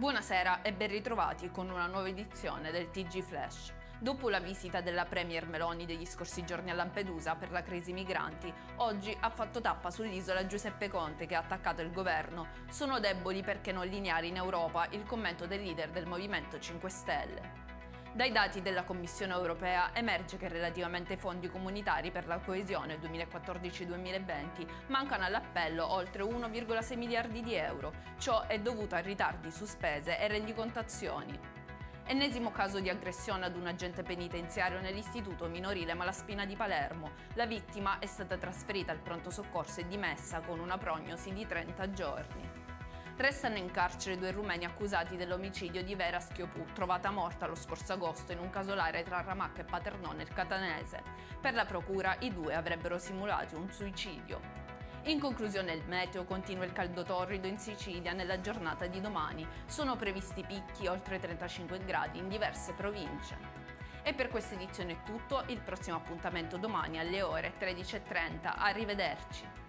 Buonasera e ben ritrovati con una nuova edizione del TG Flash. Dopo la visita della Premier Meloni degli scorsi giorni a Lampedusa per la crisi migranti, oggi ha fatto tappa sull'isola Giuseppe Conte che ha attaccato il governo. Sono deboli perché non lineari in Europa, il commento del leader del Movimento 5 Stelle. Dai dati della Commissione europea emerge che relativamente ai fondi comunitari per la coesione 2014-2020 mancano all'appello oltre 1,6 miliardi di euro. Ciò è dovuto a ritardi su spese e rendicontazioni. Ennesimo caso di aggressione ad un agente penitenziario nell'istituto minorile Malaspina di Palermo. La vittima è stata trasferita al pronto soccorso e dimessa con una prognosi di 30 giorni. Restano in carcere 2 rumeni accusati dell'omicidio di Vera Schiopù, trovata morta lo scorso agosto in un casolare tra Ramacca e Paternò nel Catanese. Per la procura i 2 avrebbero simulato un suicidio. In conclusione il meteo, continua il caldo torrido in Sicilia nella giornata di domani. Sono previsti picchi oltre 35 gradi in diverse province. E per questa edizione è tutto, il prossimo appuntamento domani alle ore 13:30. Arrivederci.